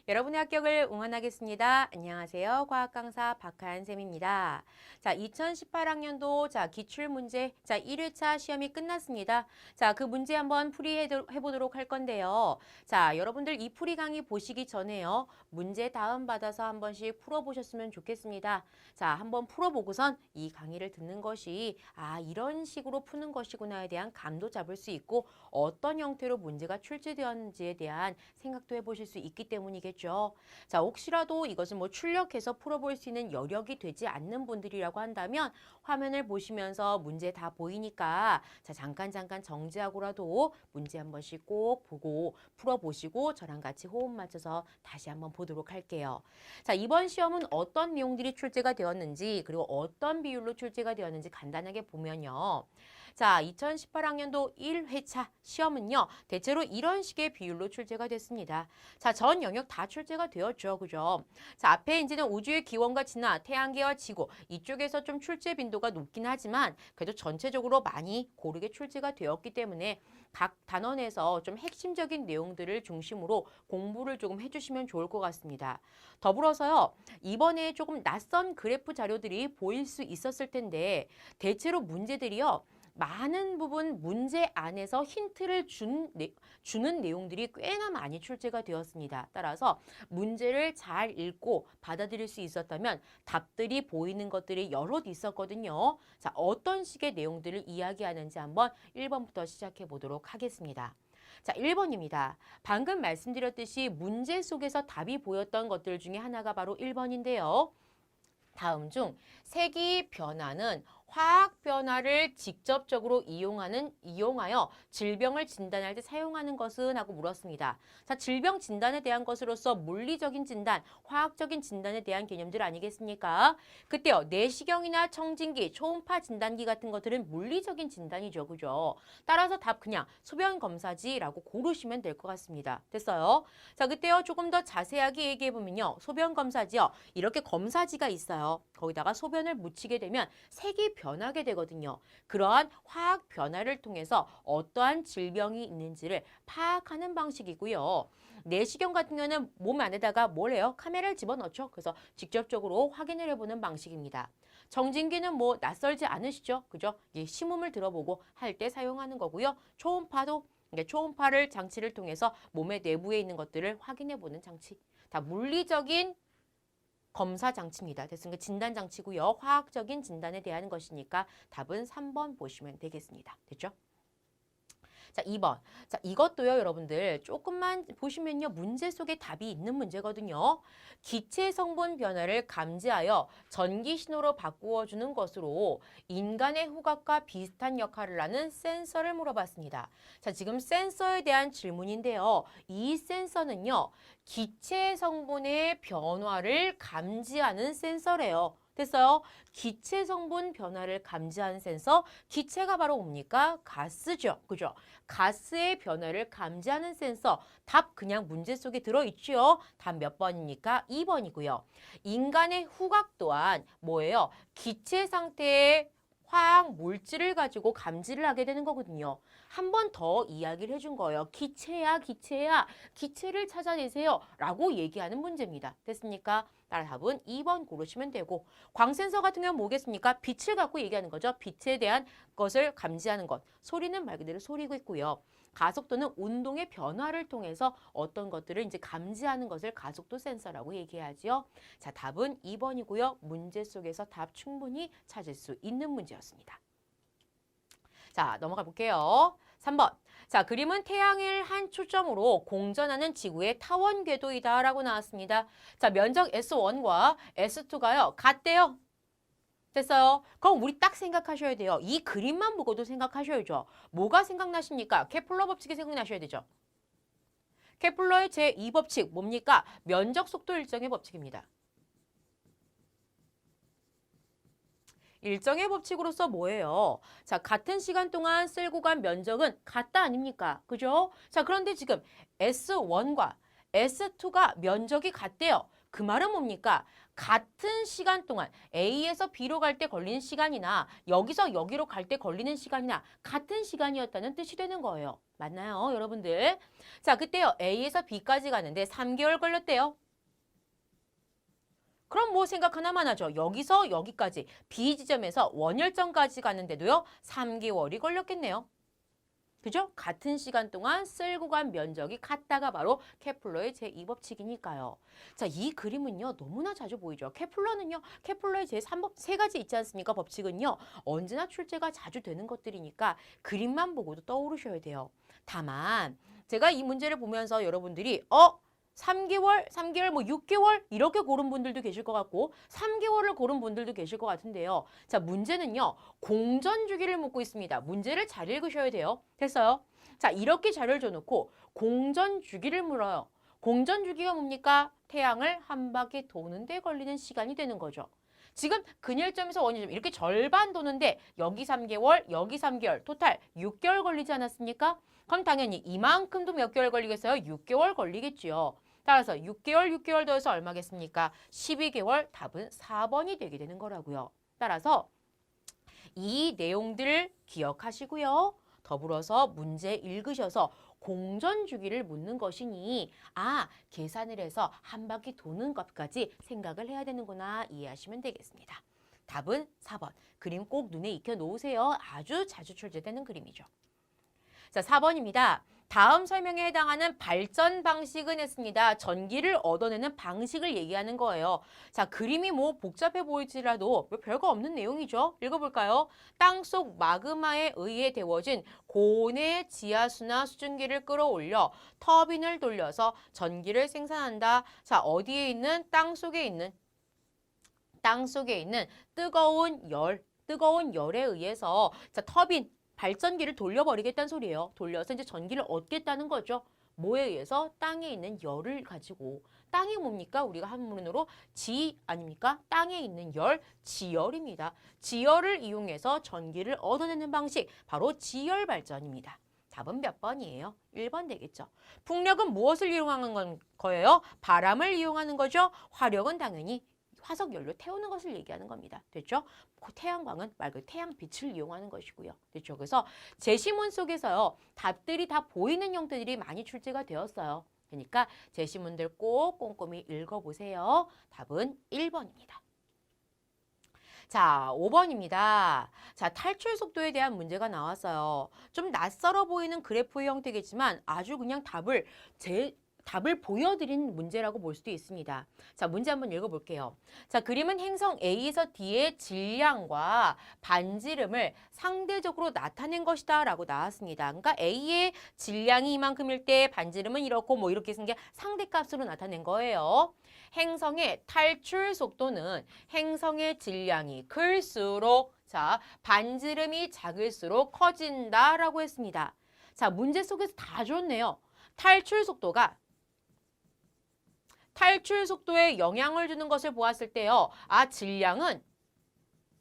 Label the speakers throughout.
Speaker 1: 여러분의 합격을 응원하겠습니다. 안녕하세요. 과학 강사 박하연쌤입니다. 자, 2018학년도 기출문제 1회차 시험이 끝났습니다. 자, 그 문제 한번 풀이해보도록 할 건데요. 자, 여러분들 이 풀이 강의 보시기 전에요. 문제 다운받아서 한 번씩 풀어보셨으면 좋겠습니다. 자, 한번 풀어보고선 이 강의를 듣는 것이 이런 식으로 푸는 것이구나에 대한 감도 잡을 수 있고 어떤 형태로 문제가 출제되었는지에 대한 생각도 해보실 수 있기 때문이겠죠. 자, 혹시라도 이것을 출력해서 풀어볼 수 있는 여력이 되지 않는 분들이라고 한다면 화면을 보시면서 문제 다 보이니까 자, 잠깐 정지하고라도 문제 한 번씩 꼭 보고 풀어보시고 저랑 같이 호흡 맞춰서 다시 한번 보도록 할게요. 자, 이번 시험은 어떤 내용들이 출제가 되었는지 그리고 어떤 비율로 출제가 되었는지 간단하게 보면요. 자, 2018학년도 1회차 시험은요. 대체로 이런 식의 비율로 출제가 됐습니다. 자, 전 영역 다 출제가 되었죠. 그죠? 자, 앞에 이제는 우주의 기원과 진화, 태양계와 지구 이쪽에서 좀 출제 빈도가 높긴 하지만 그래도 전체적으로 많이 고르게 출제가 되었기 때문에 각 단원에서 좀 핵심적인 내용들을 중심으로 공부를 조금 해주시면 좋을 것 같습니다. 더불어서요. 이번에 조금 낯선 그래프 자료들이 보일 수 있었을 텐데 대체로 문제들이요. 많은 부분 문제 안에서 힌트를 주는 내용들이 꽤나 많이 출제가 되었습니다. 따라서 문제를 잘 읽고 받아들일 수 있었다면 답들이 보이는 것들이 여럿 있었거든요. 자, 어떤 식의 내용들을 이야기하는지 한번 1번부터 시작해 보도록 하겠습니다. 자, 1번입니다. 방금 말씀드렸듯이 문제 속에서 답이 보였던 것들 중에 하나가 바로 1번인데요. 다음 중 색이 변화는 화학 변화를 직접적으로 이용하여 질병을 진단할 때 사용하는 것은 하고 물었습니다. 자, 질병 진단에 대한 것으로서 물리적인 진단, 화학적인 진단에 대한 개념들 아니겠습니까? 그때요, 내시경이나 청진기, 초음파 진단기 같은 것들은 물리적인 진단이죠. 그죠? 따라서 답 그냥 소변 검사지라고 고르시면 될 것 같습니다. 됐어요? 자, 그때요, 조금 더 자세하게 얘기해보면요. 소변 검사지요. 이렇게 검사지가 있어요. 거기다가 소변을 묻히게 되면 색이 변하게 되거든요. 그러한 화학 변화를 통해서 어떠한 질병이 있는지를 파악하는 방식이고요. 내시경 같은 경우는 몸 안에다가 뭘 해요? 카메라를 집어넣죠. 그래서 직접적으로 확인을 해보는 방식입니다. 청진기는 낯설지 않으시죠? 그죠? 심음을 들어보고 할 때 사용하는 거고요. 초음파도 초음파를 장치를 통해서 몸의 내부에 있는 것들을 확인해보는 장치. 다 물리적인 검사 장치입니다. 됐습니까? 진단 장치고요. 화학적인 진단에 대한 것이니까 답은 3번 보시면 되겠습니다. 됐죠? 자, 2번. 자, 이것도요, 여러분들 조금만 보시면요. 문제 속에 답이 있는 문제거든요. 기체 성분 변화를 감지하여 전기 신호로 바꾸어 주는 것으로 인간의 후각과 비슷한 역할을 하는 센서를 물어봤습니다. 자, 지금 센서에 대한 질문인데요. 이 센서는요. 기체 성분의 변화를 감지하는 센서래요. 됐어요? 기체 성분 변화를 감지하는 센서, 기체가 바로 뭡니까? 가스죠. 그죠? 가스의 변화를 감지하는 센서, 답 그냥 문제 속에 들어있죠. 답 몇 번입니까? 2번이고요. 인간의 후각 또한 뭐예요? 기체 상태의 화학 물질을 가지고 감지를 하게 되는 거거든요. 한 번 더 이야기를 해준 거예요. 기체야, 기체야, 기체를 찾아내세요. 라고 얘기하는 문제입니다. 됐습니까? 따라 답은 2번 고르시면 되고 광센서 같은 경우는 뭐겠습니까? 빛을 갖고 얘기하는 거죠. 빛에 대한 것을 감지하는 것. 소리는 말 그대로 소리고 있고요. 가속도는 운동의 변화를 통해서 어떤 것들을 이제 감지하는 것을 가속도 센서라고 얘기하지요. 자, 답은 2번이고요. 문제 속에서 답 충분히 찾을 수 있는 문제였습니다. 자, 넘어가 볼게요. 3번. 자, 그림은 태양을 한 초점으로 공전하는 지구의 타원 궤도이다 라고 나왔습니다. 자, 면적 S1과 S2가요. 같대요. 됐어요. 그럼 우리 딱 생각하셔야 돼요. 이 그림만 보고도 생각하셔야죠. 뭐가 생각나십니까? 케플러 법칙이 생각나셔야 되죠. 케플러의 제2법칙 뭡니까? 면적 속도 일정의 법칙입니다. 일정의 법칙으로서 뭐예요? 자, 같은 시간 동안 쓸고 간 면적은 같다 아닙니까? 그죠? 자, 그런데 지금 S1과 S2가 면적이 같대요. 그 말은 뭡니까? 같은 시간 동안 A에서 B로 갈 때 걸리는 시간이나 여기서 여기로 갈 때 걸리는 시간이나 같은 시간이었다는 뜻이 되는 거예요. 맞나요, 여러분들? 자, 그때요. A에서 B까지 가는데 3개월 걸렸대요. 그럼 뭐 생각 하나만 하죠. 여기서 여기까지 B 지점에서 원열점까지 가는데도요. 3개월이 걸렸겠네요. 그죠? 같은 시간 동안 쓸고 간 면적이 같다가 바로 케플러의 제2법칙이니까요. 자, 이 그림은요. 너무나 자주 보이죠. 케플러는요. 케플러의 제3법 세 가지 있지 않습니까? 법칙은요. 언제나 출제가 자주 되는 것들이니까 그림만 보고도 떠오르셔야 돼요. 다만 제가 이 문제를 보면서 여러분들이 3개월, 뭐 6개월 이렇게 고른 분들도 계실 것 같고 3개월을 고른 분들도 계실 것 같은데요. 자, 문제는요. 공전 주기를 묻고 있습니다. 문제를 잘 읽으셔야 돼요. 됐어요? 자, 이렇게 자료를 줘놓고 공전 주기를 물어요. 공전 주기가 뭡니까? 태양을 한 바퀴 도는데 걸리는 시간이 되는 거죠. 지금 근일점에서 원인점 이렇게 절반 도는데 여기 3개월, 여기 3개월, 토탈 6개월 걸리지 않았습니까? 그럼 당연히 이만큼도 몇 개월 걸리겠어요? 6개월 걸리겠지요. 따라서 6개월 더해서 얼마겠습니까? 12개월, 답은 4번이 되게 되는 거라고요. 따라서 이 내용들을 기억하시고요. 더불어서 문제 읽으셔서 공전 주기를 묻는 것이니 계산을 해서 한 바퀴 도는 것까지 생각을 해야 되는구나 이해하시면 되겠습니다. 답은 4번. 그림 꼭 눈에 익혀 놓으세요. 아주 자주 출제되는 그림이죠. 자, 4번입니다. 다음 설명에 해당하는 발전 방식은 했습니다. 전기를 얻어내는 방식을 얘기하는 거예요. 자, 그림이 뭐 복잡해 보일지라도 별거 없는 내용이죠. 읽어볼까요? 땅속 마그마에 의해 데워진 고온의 지하수나 수증기를 끌어올려 터빈을 돌려서 전기를 생산한다. 자, 어디에 있는 땅속에 있는 뜨거운 열에 의해서 자, 터빈 발전기를 돌려버리겠다는 소리예요. 돌려서 이제 전기를 얻겠다는 거죠. 뭐에 의해서? 땅에 있는 열을 가지고. 땅이 뭡니까? 우리가 한문으로 지 아닙니까? 땅에 있는 열, 지열입니다. 지열을 이용해서 전기를 얻어내는 방식, 바로 지열 발전입니다. 답은 몇 번이에요? 1번 되겠죠. 풍력은 무엇을 이용하는 거예요? 바람을 이용하는 거죠. 화력은 당연히 화석 연료 태우는 것을 얘기하는 겁니다. 됐죠? 태양광은 말 그대로 태양빛을 이용하는 것이고요. 됐죠? 그래서 제시문 속에서요. 답들이 다 보이는 형태들이 많이 출제가 되었어요. 그러니까 제시문들 꼭 꼼꼼히 읽어보세요. 답은 1번입니다. 자, 5번입니다. 자, 탈출 속도에 대한 문제가 나왔어요. 좀 낯설어 보이는 그래프의 형태겠지만 아주 그냥 답을 보여드린 문제라고 볼 수도 있습니다. 자, 문제 한번 읽어볼게요. 자, 그림은 행성 A에서 D의 질량과 반지름을 상대적으로 나타낸 것이다 라고 나왔습니다. 그러니까 A의 질량이 이만큼일 때 반지름은 이렇고 뭐 이렇게 쓴 게 상대값으로 나타낸 거예요. 행성의 탈출 속도는 행성의 질량이 클수록 자, 반지름이 작을수록 커진다라고 했습니다. 자, 문제 속에서 다 줬네요. 탈출 속도에 영향을 주는 것을 보았을 때요. 질량은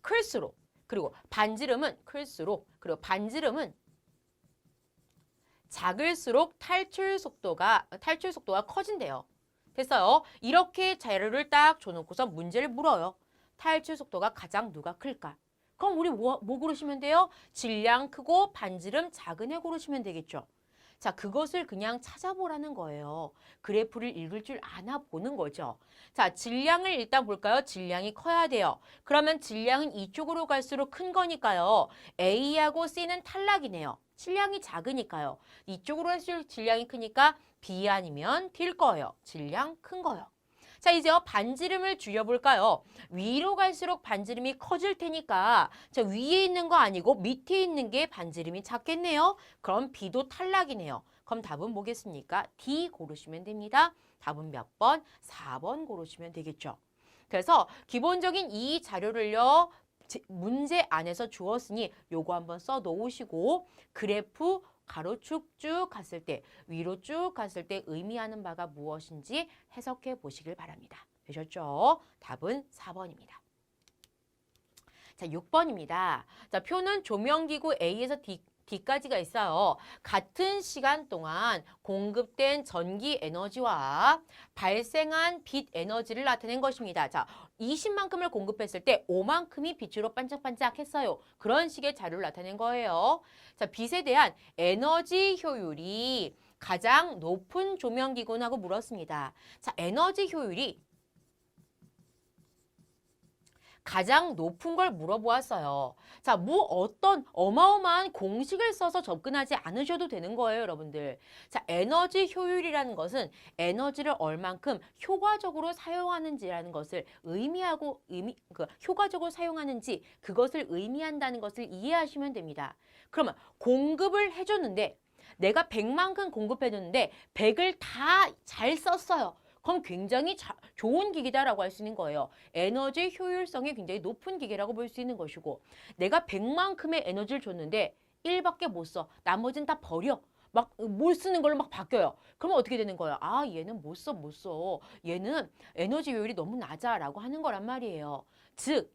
Speaker 1: 클수록, 그리고 반지름은 클수록, 그리고 반지름은 작을수록 탈출 속도가 커진대요. 됐어요. 이렇게 자료를 딱 줘놓고서 문제를 물어요. 탈출 속도가 가장 누가 클까? 그럼 우리 뭐 고르시면 돼요? 질량 크고 반지름 작은 애 고르시면 되겠죠. 자, 그것을 그냥 찾아보라는 거예요. 그래프를 읽을 줄 아나 보는 거죠. 자, 질량을 일단 볼까요? 질량이 커야 돼요. 그러면 질량은 이쪽으로 갈수록 큰 거니까요. A하고 C는 탈락이네요. 질량이 작으니까요. 이쪽으로 갈수록 질량이 크니까 B 아니면 D일 거예요. 질량 큰 거요. 자, 이제 반지름을 줄여볼까요? 위로 갈수록 반지름이 커질 테니까 자, 위에 있는 거 아니고 밑에 있는 게 반지름이 작겠네요. 그럼 B도 탈락이네요. 그럼 답은 뭐겠습니까? D 고르시면 됩니다. 답은 몇 번? 4번 고르시면 되겠죠. 그래서 기본적인 이 자료를요. 문제 안에서 주었으니 요거 한번 써 놓으시고 그래프 가로 쭉쭉 갔을 때, 위로 쭉 갔을 때 의미하는 바가 무엇인지 해석해 보시길 바랍니다. 되셨죠? 답은 4번입니다. 자, 6번입니다. 자, 표는 조명기구 A에서 D까지가 있어요. 같은 시간 동안 공급된 전기 에너지와 발생한 빛 에너지를 나타낸 것입니다. 자, 20만큼을 공급했을 때 5만큼이 빛으로 반짝반짝했어요. 그런 식의 자료를 나타낸 거예요. 자, 빛에 대한 에너지 효율이 가장 높은 조명기구라고 물었습니다. 자, 에너지 효율이 가장 높은 걸 물어보았어요. 자, 어떤 어마어마한 공식을 써서 접근하지 않으셔도 되는 거예요, 여러분들. 자, 에너지 효율이라는 것은 에너지를 얼만큼 효과적으로 사용하는지라는 것을 효과적으로 사용하는지 그것을 의미한다는 것을 이해하시면 됩니다. 그러면 공급을 해줬는데 내가 100만큼 공급해줬는데 100을 다 잘 썼어요. 그럼 굉장히 좋은 기기다라고 할 수 있는 거예요. 에너지 효율성이 굉장히 높은 기계라고 볼 수 있는 것이고 내가 100만큼의 에너지를 줬는데 1밖에 못 써. 나머지는 다 버려. 막 못 쓰는 걸로 막 바뀌어요. 그러면 어떻게 되는 거예요? 아, 얘는 못 써. 얘는 에너지 효율이 너무 낮아라고 하는 거란 말이에요. 즉,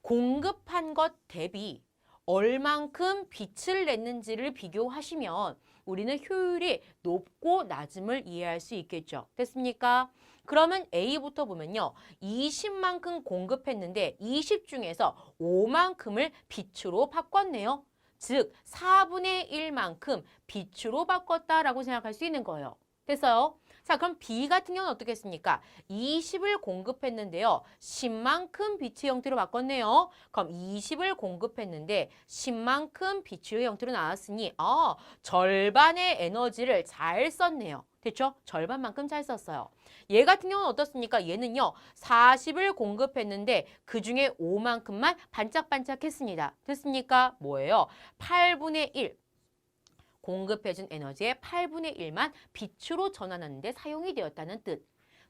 Speaker 1: 공급한 것 대비 얼만큼 빛을 냈는지를 비교하시면 우리는 효율이 높고 낮음을 이해할 수 있겠죠. 됐습니까? 그러면 A부터 보면요. 20만큼 공급했는데 20 중에서 5만큼을 빛으로 바꿨네요. 즉 4분의 1만큼 빛으로 바꿨다라고 생각할 수 있는 거예요. 됐어요? 자, 그럼 B 같은 경우는 어떻겠습니까? 20을 공급했는데요. 10만큼 빛의 형태로 바꿨네요. 그럼 20을 공급했는데 10만큼 빛의 형태로 나왔으니 절반의 에너지를 잘 썼네요. 됐죠? 절반만큼 잘 썼어요. 얘 같은 경우는 어떻습니까? 얘는요. 40을 공급했는데 그중에 5만큼만 반짝반짝했습니다. 됐습니까? 뭐예요? 8분의 1. 공급해준 에너지의 8분의 1만 빛으로 전환하는 데 사용이 되었다는 뜻.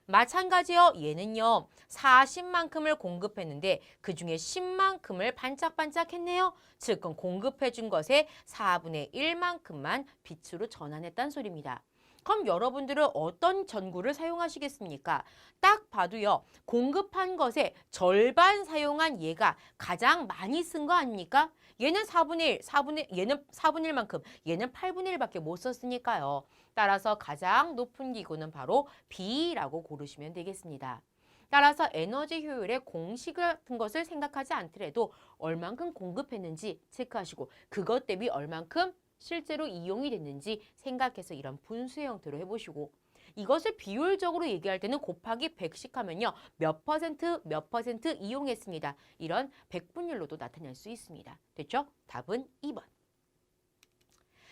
Speaker 1: 마찬가지요. 얘는요. 40만큼을 공급했는데 그중에 10만큼을 반짝반짝했네요. 즉 공급해준 것의 4분의 1만큼만 빛으로 전환했다는 소리입니다. 그럼 여러분들은 어떤 전구를 사용하시겠습니까? 딱 봐도요. 공급한 것의 절반 사용한 얘가 가장 많이 쓴 거 아닙니까? 얘는 4분의 1, 얘는 4분의 1만큼, 얘는 8분의 1밖에 못 썼으니까요. 따라서 가장 높은 기구는 바로 B라고 고르시면 되겠습니다. 따라서 에너지 효율의 공식 같은 것을 생각하지 않더라도 얼만큼 공급했는지 체크하시고 그것 대비 얼만큼 실제로 이용이 됐는지 생각해서 이런 분수의 형태로 해보시고 이것을 비율적으로 얘기할 때는 곱하기 100씩 하면요. 몇 퍼센트 이용했습니다. 이런 백분율로도 나타낼 수 있습니다. 됐죠? 답은 2번.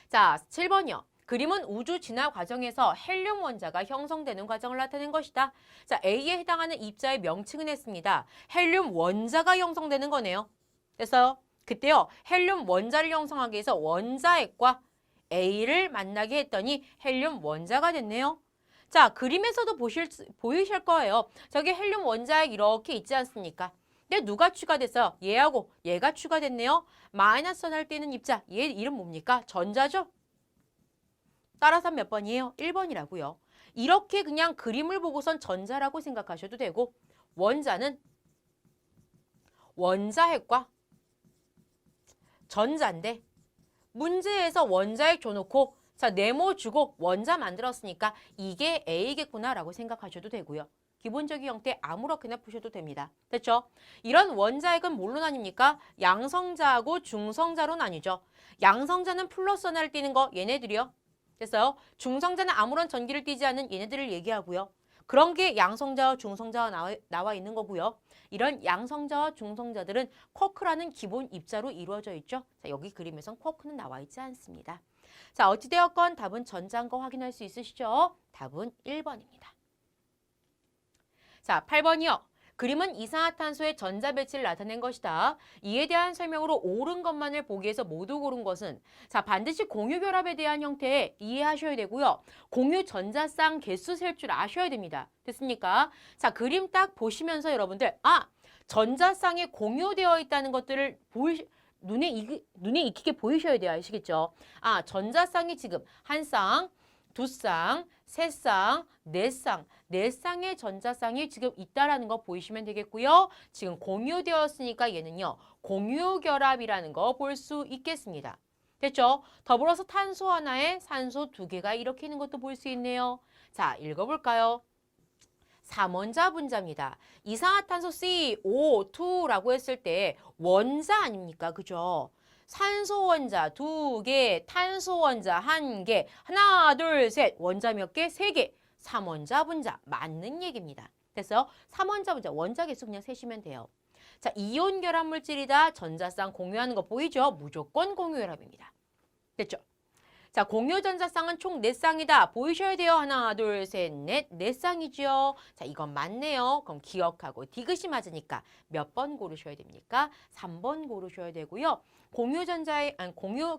Speaker 1: 자, 7번이요. 그림은 우주 진화 과정에서 헬륨 원자가 형성되는 과정을 나타낸 것이다. 자, A에 해당하는 입자의 명칭은 했습니다. 헬륨 원자가 형성되는 거네요. 됐어요? 그때요. 헬륨 원자를 형성하기 위해서 원자핵과 A를 만나게 했더니 헬륨 원자가 됐네요. 자, 그림에서도 보이실 거예요. 저기 헬륨 원자핵 이렇게 있지 않습니까? 근데 누가 추가됐어요? 얘하고 얘가 추가됐네요. 마이너스 할 때 있는 입자. 얘 이름 뭡니까? 전자죠? 따라서 몇 번이에요? 1번이라고요. 이렇게 그냥 그림을 보고선 전자라고 생각하셔도 되고 원자는 원자핵과 전자인데 문제에서 원자핵 줘놓고 자 네모 주고 원자 만들었으니까 이게 A겠구나라고 생각하셔도 되고요. 기본적인 형태 아무렇게나 푸셔도 됩니다. 됐죠? 이런 원자핵은 뭘로 나뉩니까? 양성자하고 중성자로 나뉘죠. 양성자는 플러스 하나를 띠는 거 얘네들이요. 됐어요? 중성자는 아무런 전기를 띠지 않는 얘네들을 얘기하고요. 그런 게 양성자와 중성자가 나와 있는 거고요. 이런 양성자와 중성자들은 쿼크라는 기본 입자로 이루어져 있죠. 자, 여기 그림에선 쿼크는 나와 있지 않습니다. 자, 어찌되었건 답은 전자인 거 확인할 수 있으시죠? 답은 1번입니다. 자, 8번이요. 그림은 이산화탄소의 전자 배치를 나타낸 것이다. 이에 대한 설명으로 옳은 것만을 보기 위해서 모두 고른 것은 자 반드시 공유 결합에 대한 형태 이해하셔야 되고요. 공유 전자쌍 개수 셀 줄 아셔야 됩니다. 됐습니까? 자 그림 딱 보시면서 여러분들 전자쌍이 공유되어 있다는 것들을 눈에 익히게 보이셔야 돼요. 아시겠죠? 전자쌍이 지금 한 쌍, 두 쌍, 세 쌍, 네 쌍, 네 쌍의 전자쌍이 지금 있다라는 거 보이시면 되겠고요. 지금 공유되었으니까 얘는요. 공유결합이라는 거 볼 수 있겠습니다. 됐죠? 더불어서 탄소 하나에 산소 두 개가 이렇게 있는 것도 볼 수 있네요. 자, 읽어볼까요? 3원자 분자입니다. 이산화탄소 CO2라고 했을 때 원자 아닙니까? 그죠? 산소 원자 2개, 탄소 원자 1개, 하나, 둘, 셋, 원자 몇 개? 3개. 3원자 분자 맞는 얘기입니다. 됐어요? 3원자 분자, 원자 개수 그냥 세시면 돼요. 자, 이온 결합 물질이다. 전자쌍 공유하는 거 보이죠? 무조건 공유 결합입니다. 됐죠? 자, 공유 전자쌍은 총 4쌍이다. 보이셔야 돼요. 하나, 둘, 셋, 넷. 4쌍이지요. 자, 이건 맞네요. 그럼 기억하고 디귿이 맞으니까 몇 번 고르셔야 됩니까? 3번 고르셔야 되고요. 공유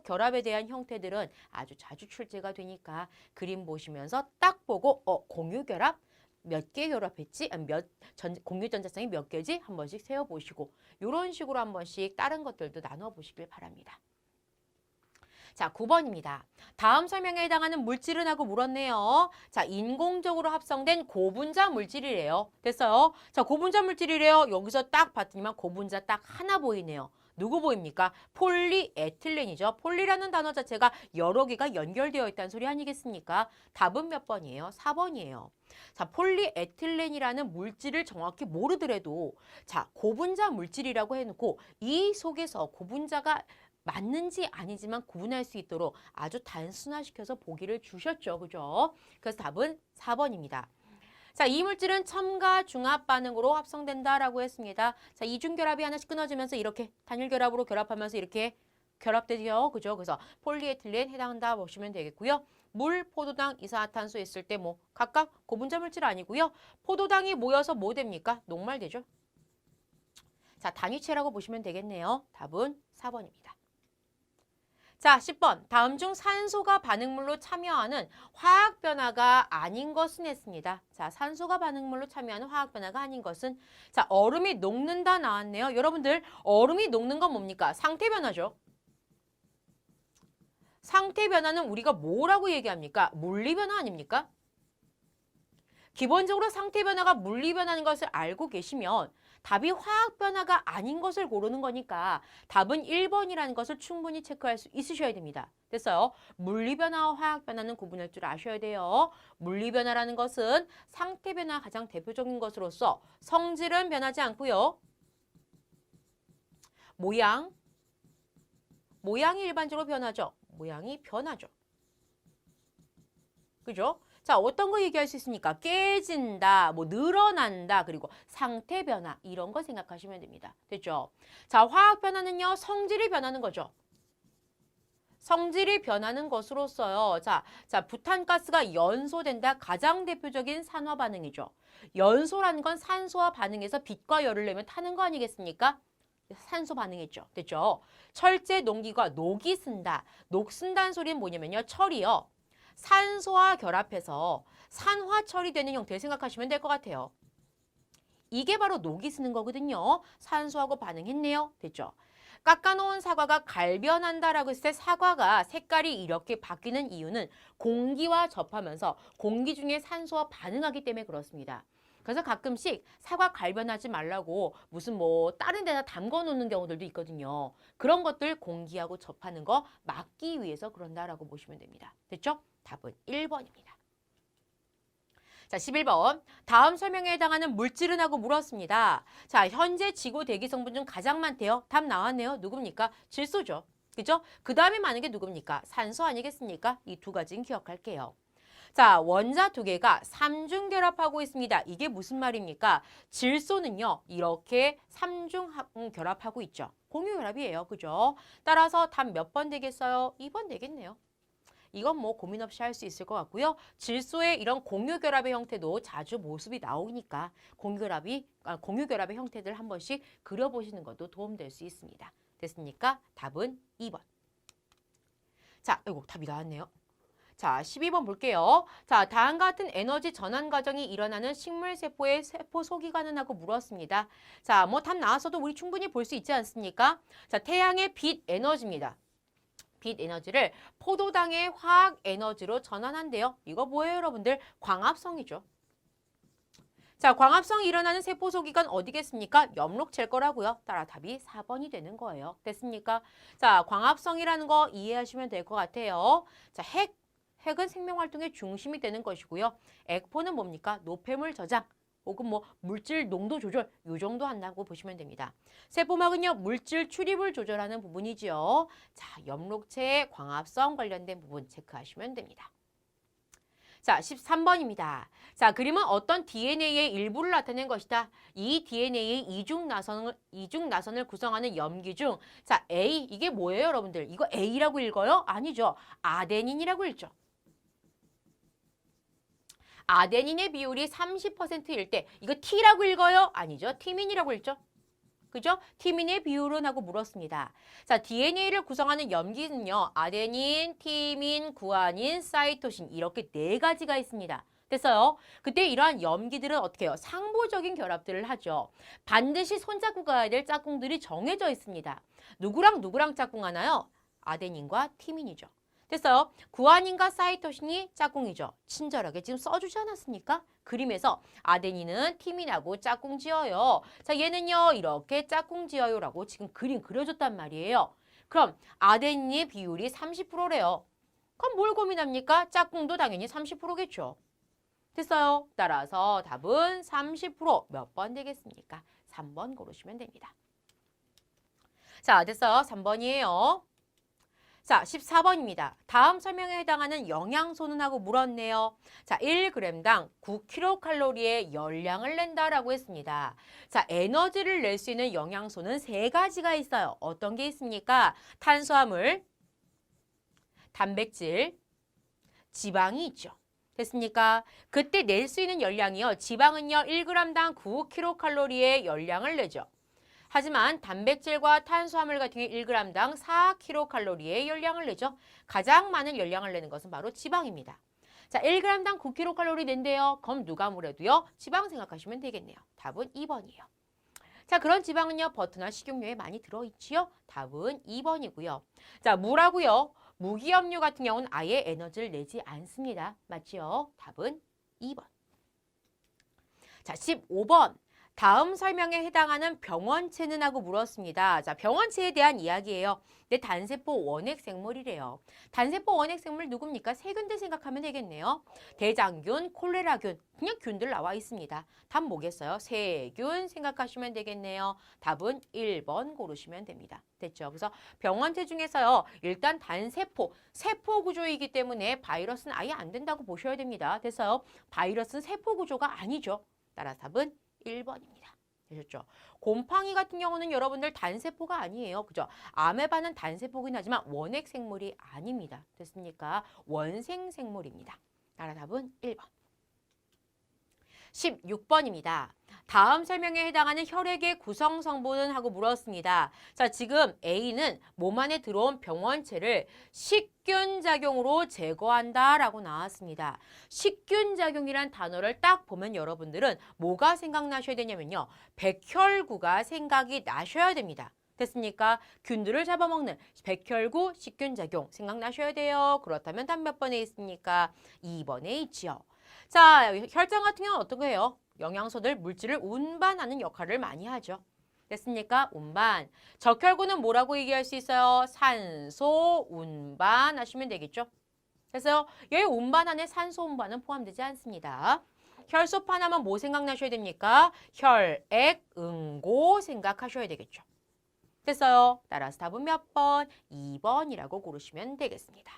Speaker 1: 결합에 대한 형태들은 아주 자주 출제가 되니까 그림 보시면서 딱 보고 공유 결합 몇 개 결합했지? 공유 전자쌍이 몇 개지? 한 번씩 세어보시고 이런 식으로 한 번씩 다른 것들도 나눠보시길 바랍니다. 자, 9번입니다. 다음 설명에 해당하는 물질은 하고 물었네요. 자, 인공적으로 합성된 고분자 물질이래요. 됐어요? 자, 고분자 물질이래요. 여기서 딱 봤더니만 고분자 딱 하나 보이네요. 누구 보입니까? 폴리에틸렌이죠. 폴리라는 단어 자체가 여러 개가 연결되어 있다는 소리 아니겠습니까? 답은 몇 번이에요? 4번이에요. 자, 폴리에틸렌이라는 물질을 정확히 모르더라도 자, 고분자 물질이라고 해놓고 이 속에서 고분자가 맞는지 아니지만 구분할 수 있도록 아주 단순화시켜서 보기를 주셨죠. 그죠? 그래서 답은 4번입니다. 자, 이 물질은 첨가 중합 반응으로 합성된다라고 했습니다. 자, 이중결합이 하나씩 끊어지면서 이렇게 단일결합으로 결합하면서 이렇게 결합되죠. 그죠? 그래서 폴리에틸렌 해당한다 보시면 되겠고요. 물, 포도당, 이산화탄소 했을 때 뭐 각각 고분자 물질 아니고요. 포도당이 모여서 뭐 됩니까? 녹말되죠. 자, 단위체라고 보시면 되겠네요. 답은 4번입니다. 자, 10번. 다음 중 산소가 반응물로 참여하는 화학 변화가 아닌 것은 했습니다. 자, 산소가 반응물로 참여하는 화학 변화가 아닌 것은 자, 얼음이 녹는다 나왔네요. 여러분들, 얼음이 녹는 건 뭡니까? 상태 변화죠. 상태 변화는 우리가 뭐라고 얘기합니까? 물리 변화 아닙니까? 기본적으로 상태 변화가 물리 변화인 것을 알고 계시면 답이 화학 변화가 아닌 것을 고르는 거니까 답은 1번이라는 것을 충분히 체크할 수 있으셔야 됩니다. 됐어요? 물리 변화와 화학 변화는 구분할 줄 아셔야 돼요. 물리 변화라는 것은 상태 변화 가장 대표적인 것으로서 성질은 변하지 않고요. 모양이 일반적으로 변하죠. 모양이 변하죠. 그죠? 자, 어떤 거 얘기할 수 있습니까? 깨진다, 뭐 늘어난다, 그리고 상태 변화 이런 거 생각하시면 됩니다. 됐죠? 자, 화학 변화는요. 성질이 변하는 거죠. 성질이 변하는 것으로서요. 자, 부탄가스가 연소된다. 가장 대표적인 산화 반응이죠. 연소라는 건 산소와 반응해서 빛과 열을 내면 타는 거 아니겠습니까? 산소 반응이죠. 됐죠? 철제 농기가 녹이 쓴다. 녹 쓴다는 소리는 뭐냐면요. 철이요. 산소와 결합해서 산화 처리되는 형태를 생각하시면 될 것 같아요. 이게 바로 녹이 쓰는 거거든요. 산소하고 반응했네요. 됐죠? 깎아놓은 사과가 갈변한다라고 했을 때 사과가 색깔이 이렇게 바뀌는 이유는 공기와 접하면서 공기 중에 산소와 반응하기 때문에 그렇습니다. 그래서 가끔씩 사과 갈변하지 말라고 무슨 뭐 다른 데다 담궈 놓는 경우들도 있거든요. 그런 것들 공기하고 접하는 거 막기 위해서 그런다라고 보시면 됩니다. 됐죠? 답은 1번입니다. 자, 11번. 다음 설명에 해당하는 물질은 하고 물었습니다. 자, 현재 지구 대기 성분 중 가장 많대요. 답 나왔네요. 누굽니까? 질소죠. 그죠? 그 다음에 많은 게 누굽니까? 산소 아니겠습니까? 이 두 가지는 기억할게요. 자, 원자 두 개가 삼중 결합하고 있습니다. 이게 무슨 말입니까? 질소는요, 이렇게 삼중 결합하고 있죠. 공유 결합이에요. 그죠? 따라서 답 몇 번 되겠어요? 2번 되겠네요. 이건 뭐 고민 없이 할 수 있을 것 같고요. 질소의 이런 공유 결합의 형태도 자주 모습이 나오니까 공유 결합의 형태들 한 번씩 그려보시는 것도 도움될 수 있습니다. 됐습니까? 답은 2번. 자, 이거 답이 나왔네요. 자, 12번 볼게요. 자, 다음과 같은 에너지 전환 과정이 일어나는 식물 세포의 세포 소기관은 하고 물었습니다. 자, 뭐 답 나왔어도 우리 충분히 볼 수 있지 않습니까? 자, 태양의 빛 에너지입니다. 빛 에너지를 포도당의 화학 에너지로 전환한대요. 이거 뭐예요, 여러분들? 광합성이죠. 자, 광합성이 일어나는 세포 소기관 어디겠습니까? 엽록체일 거라고요. 따라 답이 4번이 되는 거예요. 됐습니까? 자, 광합성이라는 거 이해하시면 될 것 같아요. 자, 핵은 생명활동의 중심이 되는 것이고요. 액포는 뭡니까? 노폐물 저장 혹은 뭐 물질 농도 조절 요 정도 한다고 보시면 됩니다. 세포막은요. 물질 출입을 조절하는 부분이지요. 자, 엽록체의 광합성 관련된 부분 체크하시면 됩니다. 자, 13번입니다. 자, 그림은 어떤 DNA의 일부를 나타낸 것이다. 이 DNA의 이중 나선을 구성하는 염기 중, 자, A, 이게 뭐예요, 여러분들? 이거 A라고 읽어요? 아니죠. 아데닌이라고 읽죠. 아데닌의 비율이 30%일 때, 이거 T라고 읽어요? 아니죠. 티민이라고 읽죠. 그죠? 티민의 비율은 하고 물었습니다. 자, DNA를 구성하는 염기는요. 아데닌, 티민, 구아닌, 사이토신 이렇게 4가지가 있습니다. 됐어요? 그때 이러한 염기들은 어떻게 해요? 상보적인 결합들을 하죠. 반드시 손잡고 가야 될 짝꿍들이 정해져 있습니다. 누구랑 누구랑 짝꿍하나요? 아데닌과 티민이죠. 됐어요? 구아닌과 사이토신이 짝꿍이죠. 친절하게 지금 써주지 않았습니까? 그림에서 아데닌은 티민하고 짝꿍 지어요. 자, 얘는요 이렇게 짝꿍 지어요라고 지금 그림 그려줬단 말이에요. 그럼 아데닌의 비율이 30%래요. 그럼 뭘 고민합니까? 짝꿍도 당연히 30%겠죠. 됐어요? 따라서 답은 30%몇 번 되겠습니까? 3번 고르시면 됩니다. 자, 됐어요. 3번이에요. 자, 14번입니다. 다음 설명에 해당하는 영양소는 하고 물었네요. 자, 1g당 9kcal의 열량을 낸다라고 했습니다. 자, 에너지를 낼 수 있는 영양소는 3가지가 있어요. 어떤 게 있습니까? 탄수화물, 단백질, 지방이 있죠. 됐습니까? 그때 낼 수 있는 열량이요. 지방은요, 1g당 9kcal의 열량을 내죠. 하지만 단백질과 탄수화물 같은 경우 1g당 4kcal의 열량을 내죠. 가장 많은 열량을 내는 것은 바로 지방입니다. 자, 1g당 9kcal 낸대요. 그럼 누가 뭐래도요? 지방 생각하시면 되겠네요. 답은 2번이에요. 자, 그런 지방은요. 버터나 식용유에 많이 들어있지요. 답은 2번이고요. 자, 물하고요. 무기염류 같은 경우는 아예 에너지를 내지 않습니다. 맞지요? 답은 2번. 자, 15번. 다음 설명에 해당하는 병원체는 하고 물었습니다. 자, 병원체에 대한 이야기예요. 내 단세포 원핵 생물이래요. 단세포 원핵 생물 누굽니까? 세균들 생각하면 되겠네요. 대장균, 콜레라균, 그냥 균들 나와 있습니다. 답 뭐겠어요? 세균 생각하시면 되겠네요. 답은 1번 고르시면 됩니다. 됐죠? 그래서 병원체 중에서요. 일단 단세포, 세포 구조이기 때문에 바이러스는 아예 안 된다고 보셔야 됩니다. 됐어요? 바이러스는 세포 구조가 아니죠. 따라서 답은 1번입니다. 되셨죠? 곰팡이 같은 경우는 여러분들 단세포가 아니에요. 그죠? 아메바는 단세포긴 하지만 원핵 생물이 아닙니다. 됐습니까? 원생 생물입니다. 따라 답은 1번. 16번입니다. 다음 설명에 해당하는 혈액의 구성 성분은 하고 물었습니다. 자, 지금 A는 몸 안에 들어온 병원체를 식균작용으로 제거한다라고 나왔습니다. 식균작용이란 단어를 딱 보면 여러분들은 뭐가 생각나셔야 되냐면요. 백혈구가 생각이 나셔야 됩니다. 됐습니까? 균들을 잡아먹는 백혈구 식균작용 생각나셔야 돼요. 그렇다면 답 몇 번에 있습니까? 2번에 있지요. 자, 혈장 같은 경우는 어떤 거예요? 영양소들, 물질을 운반하는 역할을 많이 하죠. 됐습니까? 운반. 적혈구는 뭐라고 얘기할 수 있어요? 산소 운반 하시면 되겠죠? 그래서 여기 운반 안에 산소 운반은 포함되지 않습니다. 혈소판 하면 뭐 생각나셔야 됩니까? 혈액, 응고 생각하셔야 되겠죠. 됐어요? 따라서 답은 몇 번? 2번이라고 고르시면 되겠습니다.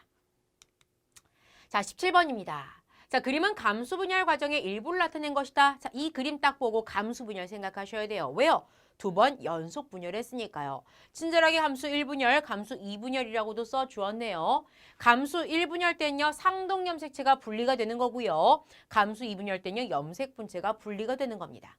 Speaker 1: 자, 17번입니다. 자, 그림은 감수 분열 과정의 일부를 나타낸 것이다. 자, 이 그림 딱 보고 감수 분열 생각하셔야 돼요. 왜요? 2번 연속 분열했으니까요. 친절하게 감수 1분열, 감수 2분열이라고도 써주었네요. 감수 1분열 때는요. 상동 염색체가 분리가 되는 거고요. 감수 2분열 때는요. 염색 분체가 분리가 되는 겁니다.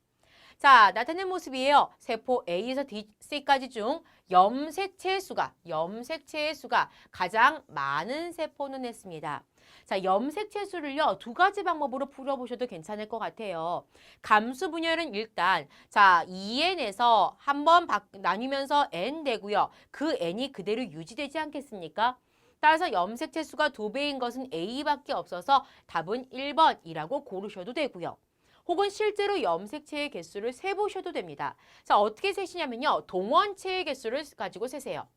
Speaker 1: 자, 나타낸 모습이에요. 세포 A에서 C까지 중 염색체의 수가 가장 많은 세포는 했습니다. 자, 염색체 수를요. 2가지 방법으로 풀어보셔도 괜찮을 것 같아요. 감수 분열은 일단 자 2n에서 한번 나뉘면서 n 되고요. 그 n이 그대로 유지되지 않겠습니까? 따라서 염색체 수가 2배인 것은 A밖에 없어서 답은 1번이라고 고르셔도 되고요. 혹은 실제로 염색체의 개수를 세보셔도 됩니다. 자, 어떻게 세시냐면요. 동원체의 개수를 가지고 세세요.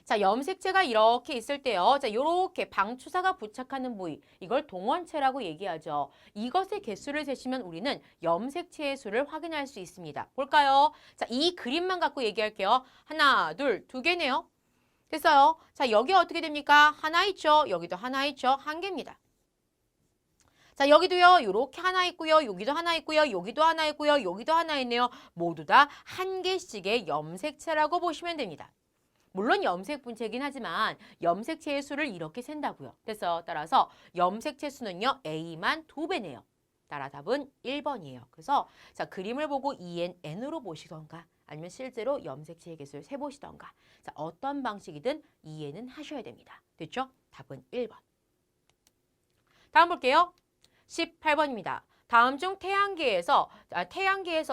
Speaker 1: 자, 염색체가 이렇게 있을 때요. 자, 요렇게 방추사가 부착하는 부위, 이걸 동원체라고 얘기하죠. 이것의 개수를 세시면 우리는 염색체의 수를 확인할 수 있습니다. 볼까요? 자, 이 그림만 갖고 얘기할게요. 하나, 둘, 두 개네요. 됐어요. 자, 여기 어떻게 됩니까? 하나 있죠. 여기도 하나 있죠. 한 개입니다. 자, 여기도요. 요렇게 하나 있고요. 여기도 하나 있고요. 여기도 하나 있고요. 여기도 하나 있네요. 모두 다 한 개씩의 염색체라고 보시면 됩니다. 물론 염색 분체이긴 하지만 염색체의 수를 이렇게 센다고요. 그래서 따라서 염색체 수는요. A만 2배네요. 따라 답은 1번이에요. 그래서 자, 그림을 보고 ENN으로 보시던가 아니면 실제로 염색체의 개수를 세보시던가 자, 어떤 방식이든 이해는 하셔야 됩니다. 됐죠? 답은 1번. 다음 볼게요. 18번입니다. 다음 중 태양계에서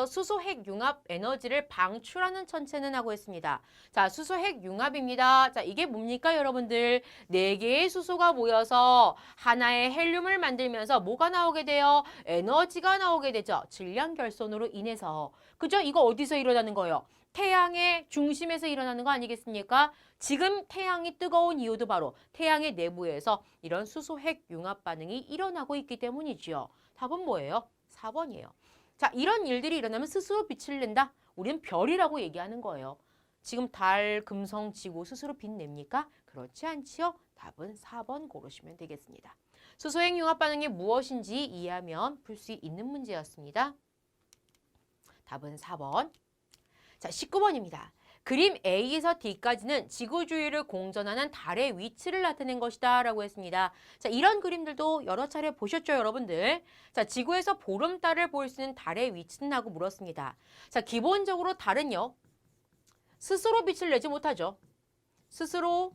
Speaker 1: 수소 핵 융합 에너지를 방출하는 천체는 하고 있습니다. 자, 수소 핵 융합입니다. 자, 이게 뭡니까, 여러분들? 4개의 수소가 모여서 하나의 헬륨을 만들면서 뭐가 나오게 돼요? 에너지가 나오게 되죠. 질량 결손으로 인해서. 그죠? 이거 어디서 일어나는 거예요? 태양의 중심에서 일어나는 거 아니겠습니까? 지금 태양이 뜨거운 이유도 바로 태양의 내부에서 이런 수소 핵 융합 반응이 일어나고 있기 때문이지요. 답은 뭐예요? 4번이에요. 자, 이런 일들이 일어나면 스스로 빛을 낸다? 우리는 별이라고 얘기하는 거예요. 지금 달, 금성, 지구 스스로 빛 냅니까? 그렇지 않지요? 답은 4번 고르시면 되겠습니다. 수소핵 융합 반응이 무엇인지 이해하면 풀 수 있는 문제였습니다. 답은 4번. 자, 19번입니다. 그림 A에서 D까지는 지구 주위를 공전하는 달의 위치를 나타낸 것이다 라고 했습니다. 자, 이런 그림들도 여러 차례 보셨죠, 여러분들? 자, 지구에서 보름달을 볼 수 있는 달의 위치는 하고 물었습니다. 자, 기본적으로 달은요. 스스로 빛을 내지 못하죠. 스스로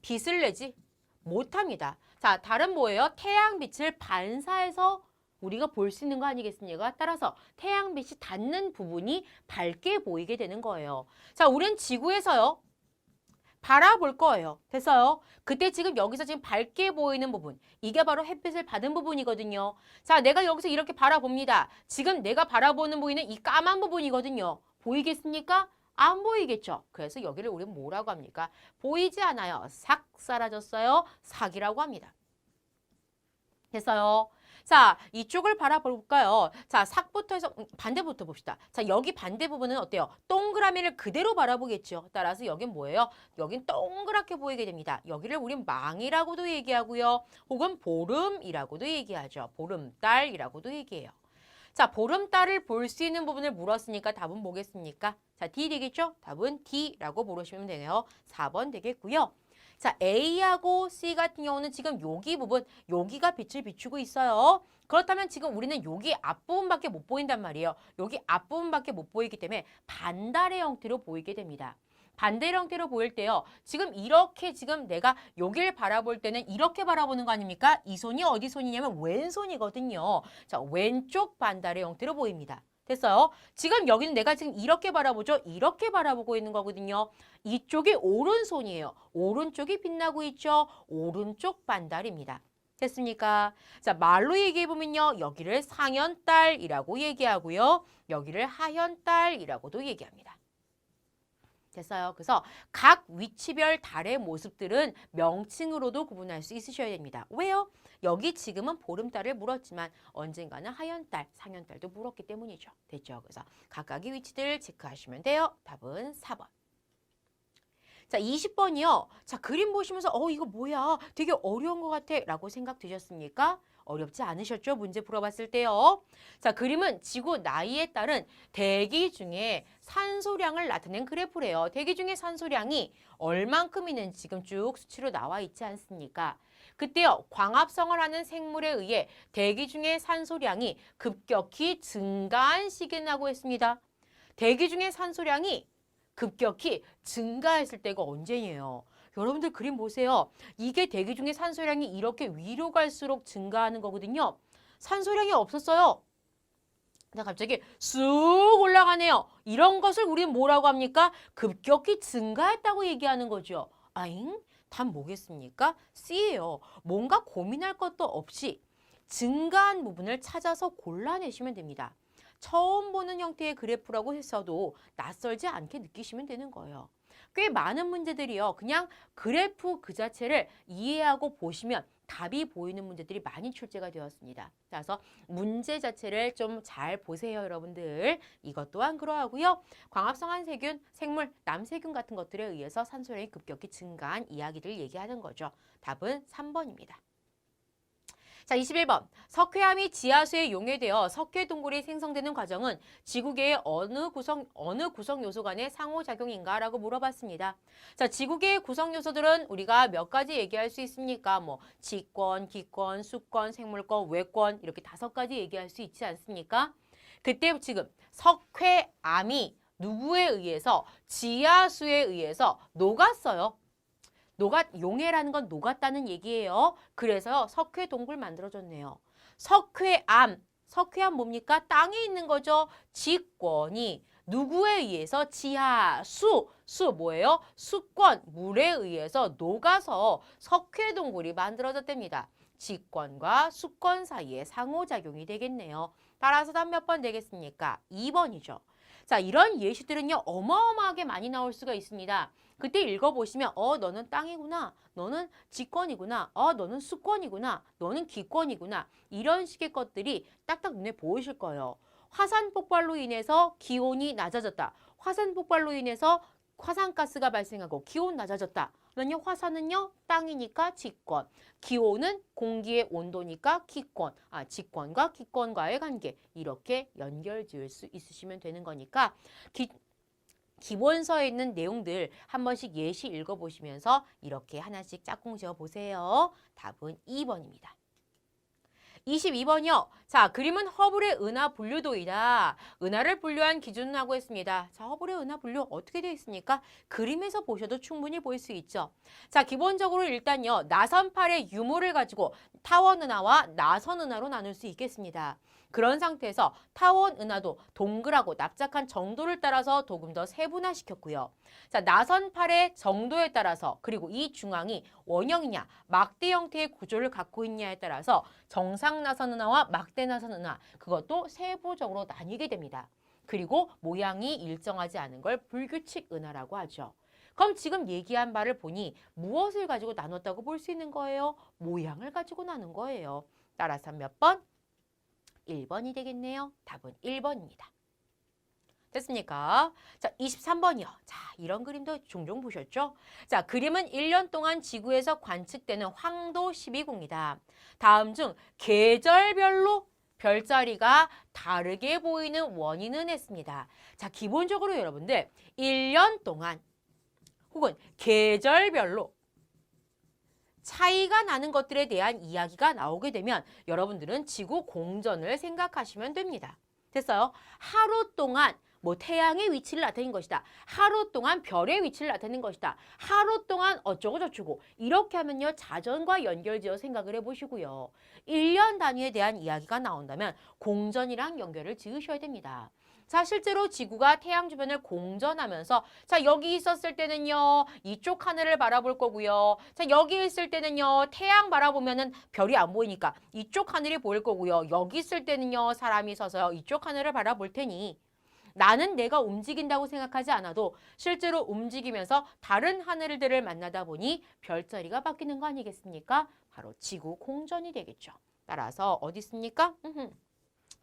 Speaker 1: 빛을 내지 못합니다. 자, 달은 뭐예요? 태양빛을 반사해서 우리가 볼 수 있는 거 아니겠습니까? 따라서 태양빛이 닿는 부분이 밝게 보이게 되는 거예요. 자, 우린 지구에서요. 바라볼 거예요. 됐어요? 그때 지금 여기서 지금 밝게 보이는 부분. 이게 바로 햇빛을 받은 부분이거든요. 자, 내가 여기서 이렇게 바라봅니다. 지금 내가 바라보는 부위는 이 까만 부분이거든요. 보이겠습니까? 안 보이겠죠? 그래서 여기를 우리는 뭐라고 합니까? 보이지 않아요. 삭 사라졌어요. 삭이라고 합니다. 됐어요? 자, 이쪽을 바라볼까요? 자, 삭부터 해서 반대부터 봅시다. 자, 여기 반대 부분은 어때요? 동그라미를 그대로 바라보겠죠. 따라서 여긴 뭐예요? 여긴 동그랗게 보이게 됩니다. 여기를 우린 망이라고도 얘기하고요. 혹은 보름이라고도 얘기하죠. 보름달이라고도 얘기해요. 자, 보름달을 볼 수 있는 부분을 물었으니까 답은 뭐겠습니까? 자, D 되겠죠? 답은 D라고 물으시면 되네요. 4번 되겠고요. 자, A하고 C 같은 경우는 지금 여기 부분, 여기가 빛을 비추고 있어요. 그렇다면 지금 우리는 여기 앞부분밖에 못 보인단 말이에요. 여기 앞부분밖에 못 보이기 때문에 반달의 형태로 보이게 됩니다. 반대 형태로 보일 때요. 지금 이렇게 지금 내가 여기를 바라볼 때는 이렇게 바라보는 거 아닙니까? 이 손이 어디 손이냐면 왼손이거든요. 자, 왼쪽 반달의 형태로 보입니다. 됐어요? 지금 여기는 내가 지금 이렇게 바라보죠? 이렇게 바라보고 있는 거거든요. 이쪽이 오른손이에요. 오른쪽이 빛나고 있죠? 오른쪽 반달입니다. 됐습니까? 자, 말로 얘기해보면요. 여기를 상현달이라고 얘기하고요. 여기를 하현달이라고도 얘기합니다. 됐어요. 그래서 각 위치별 달의 모습들은 명칭으로도 구분할 수 있으셔야 됩니다. 왜요? 여기 지금은 보름달을 물었지만 언젠가는 하현달, 상현달도 물었기 때문이죠. 됐죠? 그래서 각각의 위치들 체크하시면 돼요. 답은 4번. 자, 20번이요. 자, 그림 보시면서 이거 뭐야? 되게 어려운 것 같아 라고 생각 드셨습니까? 어렵지 않으셨죠? 문제 풀어봤을 때요. 자, 그림은 지구 나이에 따른 대기 중에 산소량을 나타낸 그래프래요. 대기 중에 산소량이 얼만큼 있는지 지금 쭉 수치로 나와 있지 않습니까? 그때요, 광합성을 하는 생물에 의해 대기 중에 산소량이 급격히 증가한 시기에 나고 있습니다. 대기 중에 산소량이 급격히 증가했을 때가 언제예요? 여러분들 그림 보세요. 이게 대기 중에 산소량이 이렇게 위로 갈수록 증가하는 거거든요. 산소량이 없었어요. 근데 갑자기 쑥 올라가네요. 이런 것을 우리는 뭐라고 합니까? 급격히 증가했다고 얘기하는 거죠. 아잉? 답 뭐겠습니까? C예요. 뭔가 고민할 것도 없이 증가한 부분을 찾아서 골라내시면 됩니다. 처음 보는 형태의 그래프라고 했어도 낯설지 않게 느끼시면 되는 거예요. 꽤 많은 문제들이요. 그냥 그래프 그 자체를 이해하고 보시면 답이 보이는 문제들이 많이 출제가 되었습니다. 그래서 문제 자체를 좀 잘 보세요, 여러분들. 이것 또한 그러하고요. 광합성한 세균, 생물, 남세균 같은 것들에 의해서 산소량이 급격히 증가한 이야기를 얘기하는 거죠. 답은 3번입니다. 자, 21번. 석회암이 지하수에 용해되어 석회 동굴이 생성되는 과정은 지구계의 어느 구성 요소 간의 상호작용인가? 라고 물어봤습니다. 자, 지구계의 구성 요소들은 우리가 몇 가지 얘기할 수 있습니까? 뭐 지권, 기권, 수권, 생물권, 외권 이렇게 5가지 얘기할 수 있지 않습니까? 그때 지금 석회암이 누구에 의해서 지하수에 의해서 녹았어요. 용해라는 건 녹았다는 얘기예요. 그래서 석회 동굴 만들어줬네요. 석회암 뭡니까? 땅에 있는 거죠. 지권이 누구에 의해서 수 뭐예요? 수권, 물에 의해서 녹아서 석회 동굴이 만들어졌답니다. 지권과 수권 사이에 상호작용이 되겠네요. 따라서 답 몇 번 되겠습니까? 2번이죠. 자, 이런 예시들은요, 어마어마하게 많이 나올 수가 있습니다. 그때 읽어보시면 너는 땅이구나. 너는 지권이구나. 너는 수권이구나. 너는 기권이구나. 이런 식의 것들이 딱딱 눈에 보이실 거예요. 화산 폭발로 인해서 기온이 낮아졌다. 화산 폭발로 인해서 화산가스가 발생하고 기온 낮아졌다. 그러면 화산은요, 땅이니까 지권. 기온은 공기의 온도니까 기권. 지권과 기권과의 관계. 이렇게 연결 지을 수 있으시면 되는 거니까 기본서에 있는 내용들 한 번씩 예시 읽어보시면서 이렇게 하나씩 짝꿍 지어보세요. 답은 2번입니다. 22번이요. 자, 그림은 허블의 은하 분류도이다. 은하를 분류한 기준은 하고 있습니다. 자, 허블의 은하 분류 어떻게 되어 있습니까? 그림에서 보셔도 충분히 보일 수 있죠. 자, 기본적으로 일단요. 나선팔의 유무를 가지고 타원 은하와 나선 은하로 나눌 수 있겠습니다. 그런 상태에서 타원 은하도 동그랗고 납작한 정도를 따라서 조금 더 세분화시켰고요. 자, 나선팔의 정도에 따라서 그리고 이 중앙이 원형이냐 막대 형태의 구조를 갖고 있냐에 따라서 정상 나선 은하와 막대 나선 은하 그것도 세부적으로 나뉘게 됩니다. 그리고 모양이 일정하지 않은 걸 불규칙 은하라고 하죠. 그럼 지금 얘기한 바를 보니 무엇을 가지고 나눴다고 볼 수 있는 거예요? 모양을 가지고 나눈 거예요. 따라서 몇 번? 1번이 되겠네요. 답은 1번입니다. 됐습니까? 자, 23번이요. 자, 이런 그림도 종종 보셨죠? 자, 그림은 1년 동안 지구에서 관측되는 황도 12구입니다. 다음 중 계절별로 별자리가 다르게 보이는 원인은 했습니다. 자, 기본적으로 여러분들 1년 동안 혹은 계절별로 차이가 나는 것들에 대한 이야기가 나오게 되면 여러분들은 지구 공전을 생각하시면 됩니다. 됐어요? 하루 동안 뭐 태양의 위치를 나타낸 것이다. 하루 동안 별의 위치를 나타낸 것이다. 하루 동안 어쩌고 저쩌고 이렇게 하면요. 자전과 연결지어 생각을 해보시고요. 1년 단위에 대한 이야기가 나온다면 공전이랑 연결을 지으셔야 됩니다. 자, 실제로 지구가 태양 주변을 공전하면서 자, 여기 있었을 때는요. 이쪽 하늘을 바라볼 거고요. 자, 여기 있을 때는요. 태양 바라보면은 별이 안 보이니까 이쪽 하늘이 보일 거고요. 여기 있을 때는요. 사람이 서서 이쪽 하늘을 바라볼 테니 나는 내가 움직인다고 생각하지 않아도 실제로 움직이면서 다른 하늘들을 만나다 보니 별자리가 바뀌는 거 아니겠습니까? 바로 지구 공전이 되겠죠. 따라서 어디 있습니까?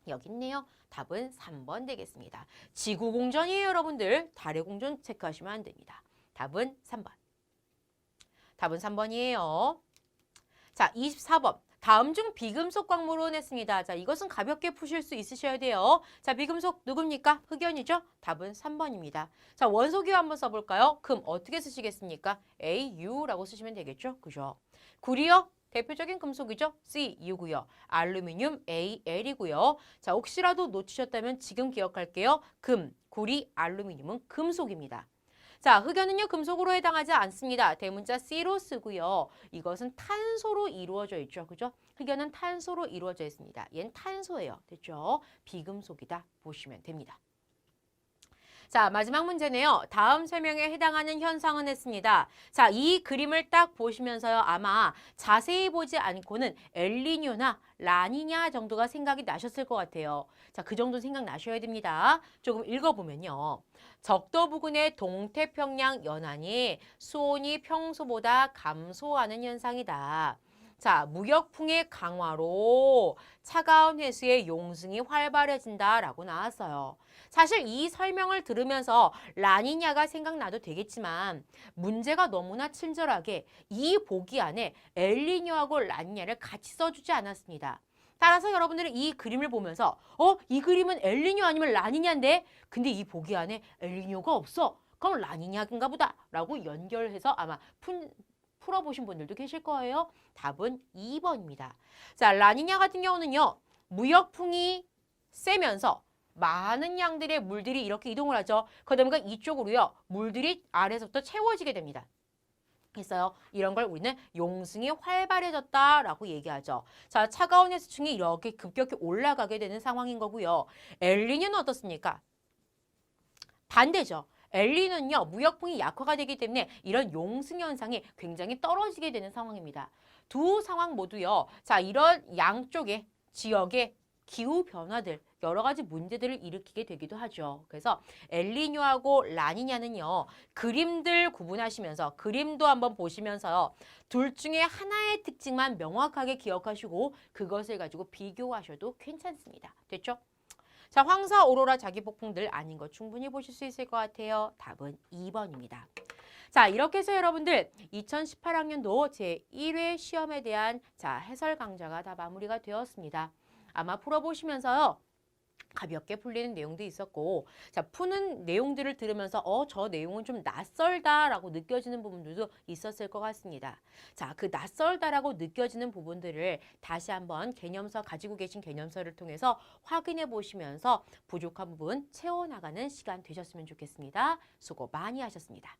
Speaker 1: 여기 있네요. 답은 3번 되겠습니다. 지구 공전이에요, 여러분들. 달의 공전 체크하시면 안 됩니다. 답은 3번. 답은 3번이에요. 자, 24번. 다음 중 비금속 광물은 했습니다. 자, 이것은 가볍게 푸실 수 있으셔야 돼요. 자, 비금속 누굽니까? 흑연이죠? 답은 3번입니다. 자, 원소기호 한번 써볼까요? 금 어떻게 쓰시겠습니까? AU라고 쓰시면 되겠죠? 그죠? 구리요? 대표적인 금속이죠? CU고요. 알루미늄 AL이고요. 자, 혹시라도 놓치셨다면 지금 기억할게요. 금, 구리, 알루미늄은 금속입니다. 자, 흑연은요, 금속으로 해당하지 않습니다. 대문자 C로 쓰고요. 이것은 탄소로 이루어져 있죠. 그죠? 흑연은 탄소로 이루어져 있습니다. 얘는 탄소예요. 됐죠? 비금속이다 보시면 됩니다. 자, 마지막 문제네요. 다음 설명에 해당하는 현상은 했습니다. 자, 이 그림을 딱 보시면서요. 아마 자세히 보지 않고는 엘니뇨나 라니냐 정도가 생각이 나셨을 것 같아요. 자, 그 정도 생각나셔야 됩니다. 조금 읽어보면요. 적도 부근의 동태평양 연안이 수온이 평소보다 감소하는 현상이다. 자, 무역풍의 강화로 차가운 해수의 용승이 활발해진다라고 나왔어요. 사실 이 설명을 들으면서 라니냐가 생각나도 되겠지만 문제가 너무나 친절하게 이 보기 안에 엘니뇨하고 라니냐를 같이 써주지 않았습니다. 따라서 여러분들은 이 그림을 보면서 이 그림은 엘니뇨 아니면 라니냐인데 근데 이 보기 안에 엘니뇨가 없어. 그럼 라니냐인가 보다 라고 연결해서 아마 풀어보신 분들도 계실 거예요. 답은 2번입니다. 자, 라니냐 같은 경우는요. 무역풍이 세면서 많은 양들의 물들이 이렇게 이동을 하죠. 그러다 보니까 이쪽으로요. 물들이 아래에서부터 채워지게 됩니다. 했어요. 이런 걸 우리는 용승이 활발해졌다라고 얘기하죠. 자, 차가운 해수층이 이렇게 급격히 올라가게 되는 상황인 거고요. 엘니뇨는 어떻습니까? 반대죠. 엘니뇨는요. 무역풍이 약화가 되기 때문에 이런 용승 현상이 굉장히 떨어지게 되는 상황입니다. 두 상황 모두요. 자, 이런 양쪽의 지역의 기후 변화들 여러 가지 문제들을 일으키게 되기도 하죠. 그래서 엘니뇨하고 라니냐는요. 그림들 구분하시면서 그림도 한번 보시면서요. 둘 중에 하나의 특징만 명확하게 기억하시고 그것을 가지고 비교하셔도 괜찮습니다. 됐죠? 자, 황사, 오로라, 자기폭풍들 아닌 거 충분히 보실 수 있을 것 같아요. 답은 2번입니다. 자, 이렇게 해서 여러분들 2018학년도 제1회 시험에 대한 해설 강좌가 다 마무리가 되었습니다. 아마 풀어보시면서요. 가볍게 풀리는 내용도 있었고 자 푸는 내용들을 들으면서 저 내용은 좀 낯설다라고 느껴지는 부분들도 있었을 것 같습니다. 자, 그 낯설다라고 느껴지는 부분들을 다시 한번 개념서 가지고 계신 개념서를 통해서 확인해 보시면서 부족한 부분 채워나가는 시간 되셨으면 좋겠습니다. 수고 많이 하셨습니다.